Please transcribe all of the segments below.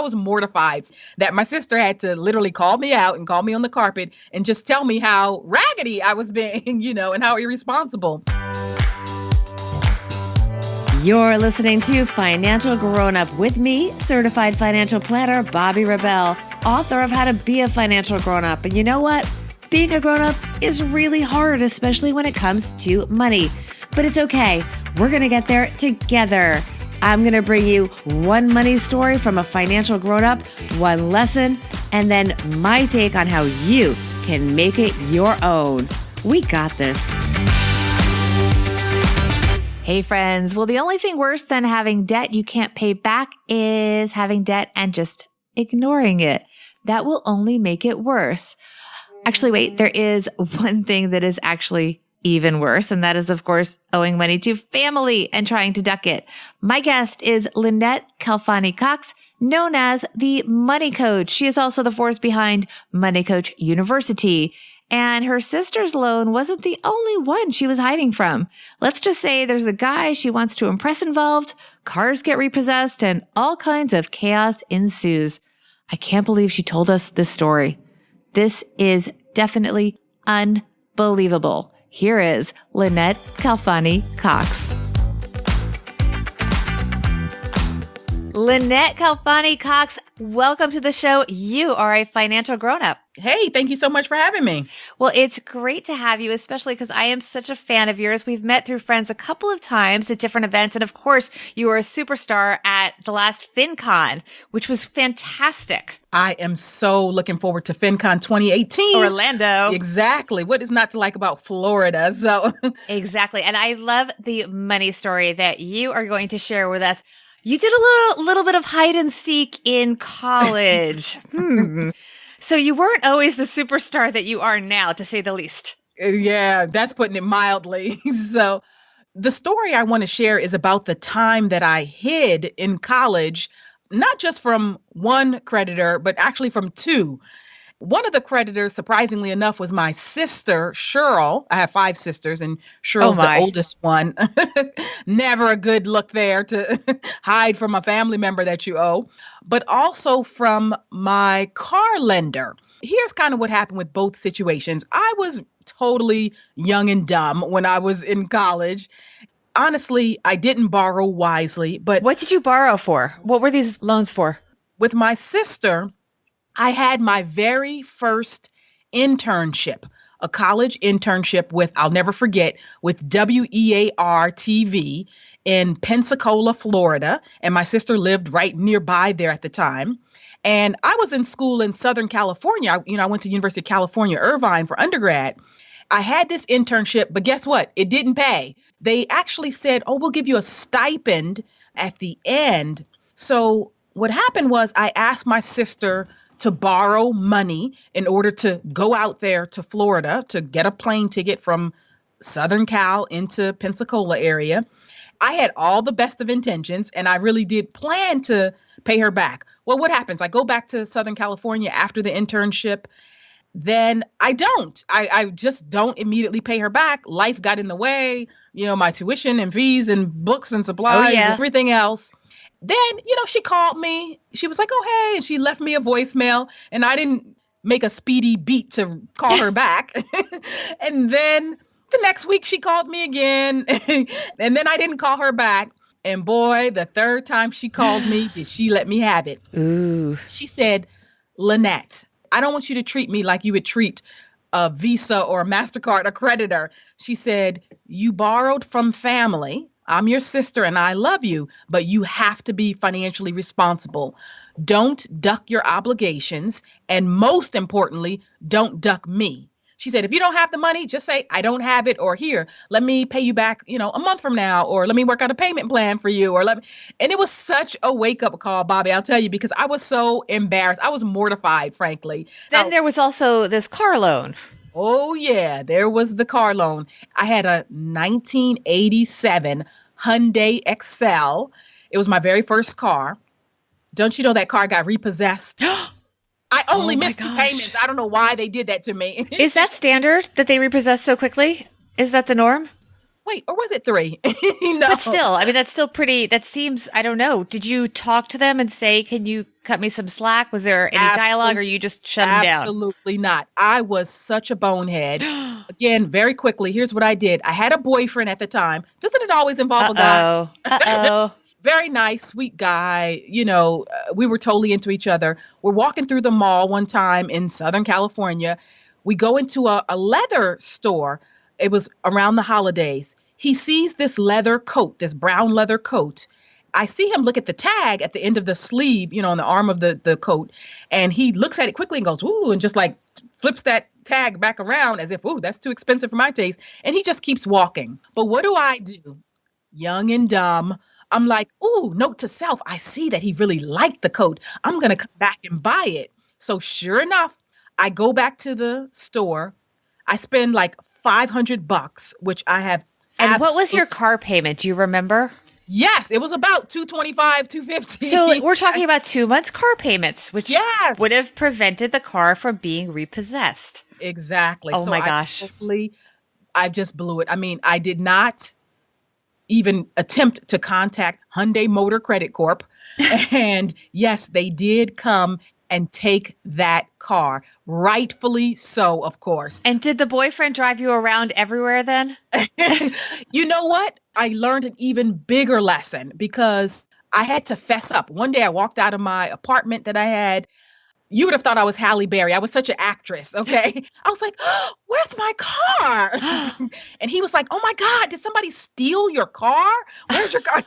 was mortified that my sister had to literally call me out and call me on the carpet and just tell me how raggedy I was being, and how irresponsible. You're listening to Financial Grown Up with me, certified financial planner Bobbi Rebell, author of How to Be a Financial Grown Up. And you know what? Being a grown up is really hard, especially when it comes to money. But it's okay. We're going to get there together. I'm going to bring you one money story from a financial grown up, one lesson, and then my take on how you can make it your own. We got this. Hey friends, well, the only thing worse than having debt you can't pay back is having debt and just ignoring it. That will only make it worse. Actually, wait, there is one thing that is actually even worse, and that is, of course, owing money to family and trying to duck it. My guest is Lynnette Khalfani Cox, known as the Money Coach. She is also the force behind Money Coach University. And her sister's loan wasn't the only one she was hiding from. Let's just say there's a guy she wants to impress involved, cars get repossessed, and all kinds of chaos ensues. I can't believe she told us this story. This is definitely unbelievable. Here is Lynnette Khalfani Cox. Lynnette Khalfani Cox, welcome to the show. You are a financial grown-up. Hey, thank you so much for having me. Well, it's great to have you, especially because I am such a fan of yours. We've met through friends a couple of times at different events. And of course, you were a superstar at the last FinCon, which was fantastic. I am so looking forward to FinCon 2018. Orlando. Exactly. What is not to like about Florida? So Exactly. And I love the money story that you are going to share with us. You did a little bit of hide and seek in college. So you weren't always the superstar that you are now, to say the least. Yeah, that's putting it mildly. So the story I want to share is about the time that I hid in college, not just from one creditor, but actually from two. One of the creditors, surprisingly enough, was my sister, Cheryl. I have 5 sisters, and Cheryl's the oldest one. Never a good look there to hide from a family member that you owe, but also from my car lender. Here's kind of what happened with both situations. I was totally young and dumb when I was in college. Honestly, I didn't borrow wisely, but... What did you borrow for? What were these loans for? With my sister, I had my very first internship, a college internship with, I'll never forget, with WEAR TV in Pensacola, Florida. And my sister lived right nearby there at the time. And I was in school in Southern California. I went to University of California, Irvine for undergrad. I had this internship, but guess what? It didn't pay. They actually said, we'll give you a stipend at the end. So what happened was I asked my sister to borrow money in order to go out there to Florida to get a plane ticket from Southern Cal into Pensacola area. I had all the best of intentions, and I really did plan to pay her back. Well, what happens? I go back to Southern California after the internship. Then I don't. I just don't immediately pay her back. Life got in the way, my tuition and fees and books and supplies and everything else. Then, she called me. She was like, hey, and she left me a voicemail, and I didn't make a speedy beat to call her back. And then the next week she called me again, and then I didn't call her back. And boy, the third time she called me, did she let me have it. Ooh. She said, Lynnette, I don't want you to treat me like you would treat a Visa or a MasterCard accreditor. She said, you borrowed from family. I'm your sister and I love you, but you have to be financially responsible. Don't duck your obligations. And most importantly, don't duck me. She said, if you don't have the money, just say, I don't have it, or here, let me pay you back, a month from now, or let me work out a payment plan for you, and it was such a wake up call, Bobbi, I'll tell you, because I was so embarrassed. I was mortified, frankly. Then there was also this car loan. Oh yeah, there was the car loan. I had a 1987 Hyundai Excel. It was my very first car. Don't you know that car got repossessed? I only missed 2 payments. I don't know why they did that to me. Is that standard that they repossess so quickly? Is that the norm? Wait, or was it 3? But still, I mean, that's still pretty, that seems, I don't know. Did you talk to them and say, can you cut me some slack? Was there any dialogue or you just shut them down? Absolutely not. I was such a bonehead. Again, very quickly, here's what I did. I had a boyfriend at the time. Doesn't it always involve a guy? Uh-oh. Very nice, sweet guy. We were totally into each other. We're walking through the mall one time in Southern California. We go into a leather store. It was around the holidays. He sees this leather coat, this brown leather coat. I see him look at the tag at the end of the sleeve, on the arm of the coat. And he looks at it quickly and goes, ooh, and just like flips that tag back around as if, ooh, that's too expensive for my taste. And he just keeps walking. But what do I do? Young and dumb. I'm like, ooh, note to self. I see that he really liked the coat. I'm going to come back and buy it. So sure enough, I go back to the store. I spend like $500, which I have. And what was your car payment? Do you remember? Yes, it was about $225, $250. So we're talking about 2 months car payments, which would have prevented the car from being repossessed. Exactly. Oh my gosh. I just blew it. I mean, I did not even attempt to contact Hyundai Motor Credit Corp. And yes, they did come and take that car. Rightfully so, of course. And did the boyfriend drive you around everywhere then? You know what? I learned an even bigger lesson because I had to fess up. One day I walked out of my apartment that I had. You would have thought I was Halle Berry. I was such an actress, okay? I was like, oh, where's my car? And he was like, oh my God, did somebody steal your car? Where's your car?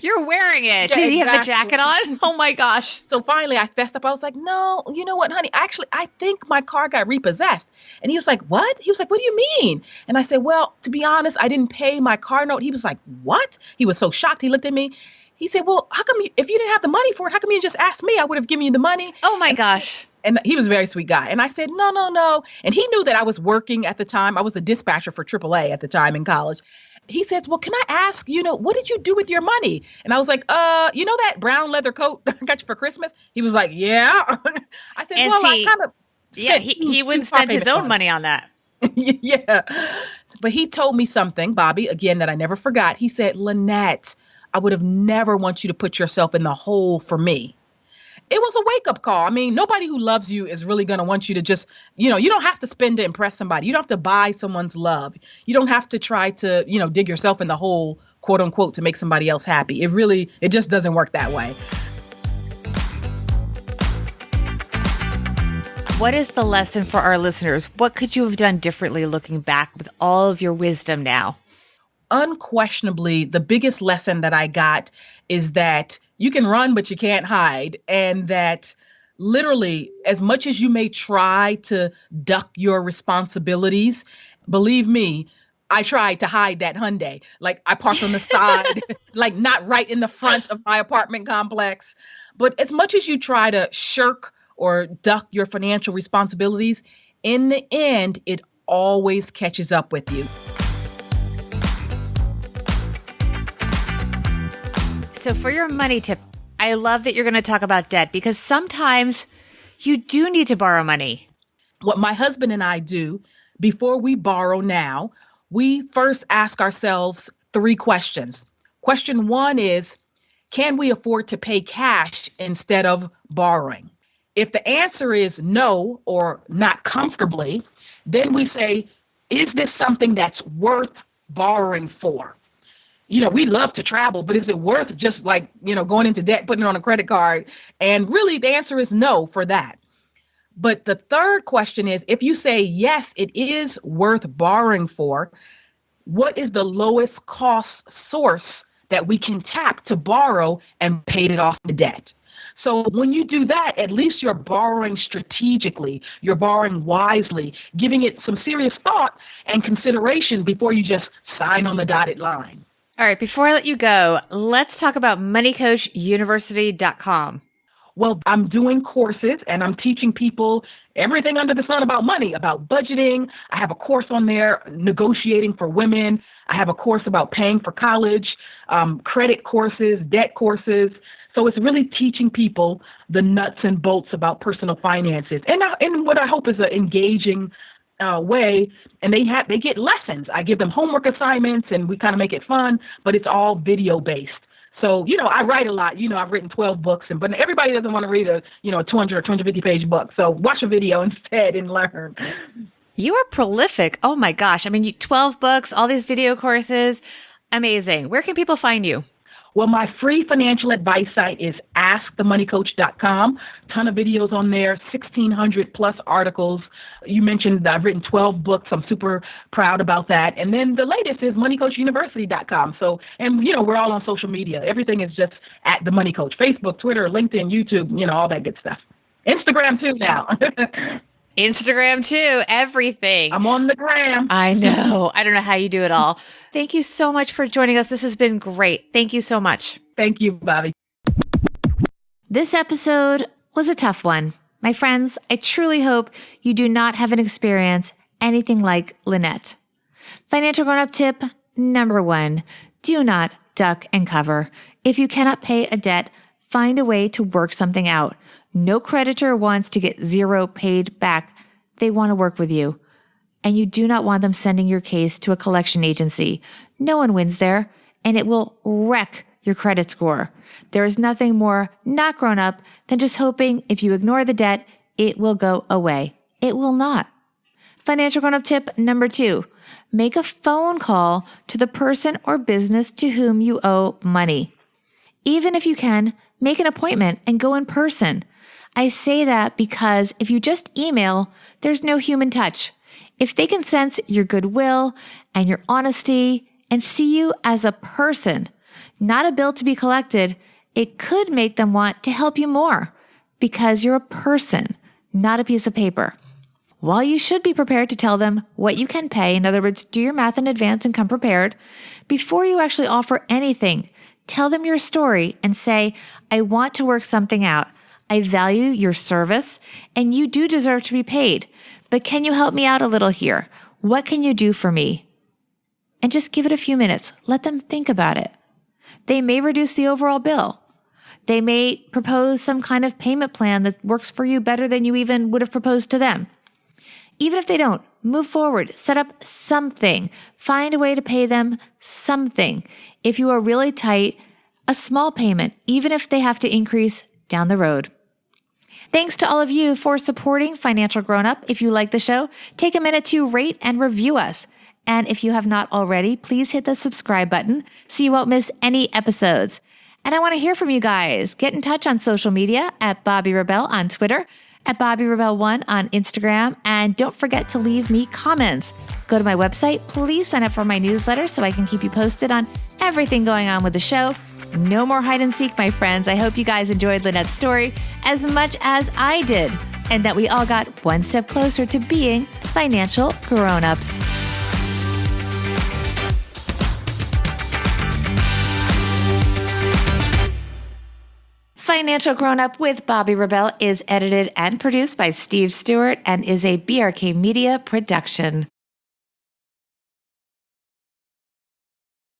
You're wearing it. Yeah, Did he have the exactly. jacket on? Oh my gosh. So finally I fessed up. I was like, no, you know what, honey? Actually, I think my car got repossessed. And he was like, what? He was like, what do you mean? And I said, well, to be honest, I didn't pay my car note. He was like, what? He was so shocked. He looked at me. He said, well, how come if you didn't have the money for it, how come you just asked me? I would have given you the money. Oh my gosh. And he was a very sweet guy. And I said, no. And he knew that I was working at the time. I was a dispatcher for AAA at the time in college. He says, well, can I ask, what did you do with your money? And I was like, that brown leather coat I got you for Christmas? He was like, yeah. I said, I kind of spent he wouldn't spend his own money on that. Yeah. But he told me something, Bobby, again, that I never forgot. He said, Lynnette, I would have never want you to put yourself in the hole for me. It was a wake-up call. I mean, nobody who loves you is really going to want you to just, you don't have to spend to impress somebody. You don't have to buy someone's love. You don't have to try to, dig yourself in the hole, quote unquote, to make somebody else happy. It just doesn't work that way. What is the lesson for our listeners? What could you have done differently looking back with all of your wisdom now? Unquestionably, the biggest lesson that I got is that you can run, but you can't hide. And that literally, as much as you may try to duck your responsibilities, believe me, I tried to hide that Hyundai. Like I parked on the side, like not right in the front of my apartment complex. But as much as you try to shirk or duck your financial responsibilities, in the end, it always catches up with you. So for your money tip, I love that you're going to talk about debt because sometimes you do need to borrow money. What my husband and I do before we borrow now, we first ask ourselves 3 questions. Question 1 is, can we afford to pay cash instead of borrowing? If the answer is no or not comfortably, then we say, is this something that's worth borrowing for? We love to travel, but is it worth just like, going into debt, putting it on a credit card? And really the answer is no for that. But the third question is, if you say, yes, it is worth borrowing for, what is the lowest cost source that we can tap to borrow and pay it off the debt? So when you do that, at least you're borrowing strategically, you're borrowing wisely, giving it some serious thought and consideration before you just sign on the dotted line. All right, before I let you go, let's talk about moneycoachuniversity.com. Well, I'm doing courses and I'm teaching people everything under the sun about money, about budgeting. I have a course on there, negotiating for women. I have a course about paying for college, credit courses, debt courses. So it's really teaching people the nuts and bolts about personal finances. And what I hope is an engaging way, and they get lessons. I give them homework assignments, and we kind of make it fun, but it's all video based. So, I write a lot. I've written 12 books, but everybody doesn't want to read a 200 or 250 page book. So watch a video instead and learn. You are prolific. Oh my gosh. I mean, 12 books, all these video courses. Amazing. Where can people find you? Well, my free financial advice site is askthemoneycoach.com. Ton of videos on there, 1,600 plus articles. You mentioned I've written 12 books. I'm super proud about that. And then the latest is moneycoachuniversity.com. So, and we're all on social media. Everything is just at The Money Coach. Facebook, Twitter, LinkedIn, YouTube, all that good stuff. Instagram too now. Instagram too, everything. I'm on the gram. I know. I don't know how you do it all. Thank you so much for joining us. This has been great. Thank you so much. Thank you, Bobby. This episode was a tough one. My friends, I truly hope you do not have an experience anything like Lynnette. Financial grown-up tip number 1, do not duck and cover. If you cannot pay a debt, find a way to work something out. No creditor wants to get zero paid back. They want to work with you. And you do not want them sending your case to a collection agency. No one wins there, and it will wreck your credit score. There is nothing more not grown up than just hoping if you ignore the debt, it will go away. It will not. Financial grown-up tip number 2, make a phone call to the person or business to whom you owe money. Even if you can, make an appointment and go in person. I say that because if you just email, there's no human touch. If they can sense your goodwill and your honesty and see you as a person, not a bill to be collected, it could make them want to help you more because you're a person, not a piece of paper. While you should be prepared to tell them what you can pay, in other words, do your math in advance and come prepared, before you actually offer anything, tell them your story and say, I want to work something out. I value your service and you do deserve to be paid, but can you help me out a little here? What can you do for me? And just give it a few minutes. Let them think about it. They may reduce the overall bill. They may propose some kind of payment plan that works for you better than you even would have proposed to them. Even if they don't, move forward, set up something, find a way to pay them something. If you are really tight, a small payment, even if they have to increase down the road. Thanks to all of you for supporting Financial Grown Up. If you like the show, take a minute to rate and review us. And if you have not already, please hit the subscribe button so you won't miss any episodes. And I want to hear from you guys. Get in touch on social media at Bobby Rebel on Twitter, at Bobby Rebel1 on Instagram, and don't forget to leave me comments. Go to my website. Please sign up for my newsletter so I can keep you posted on everything going on with the show. No more hide and seek, my friends. I hope you guys enjoyed Lynnette's story as much as I did, and that we all got one step closer to being financial grown-ups. Financial Grown Up with Bobby Rebel is edited and produced by Steve Stewart and is a BRK Media production.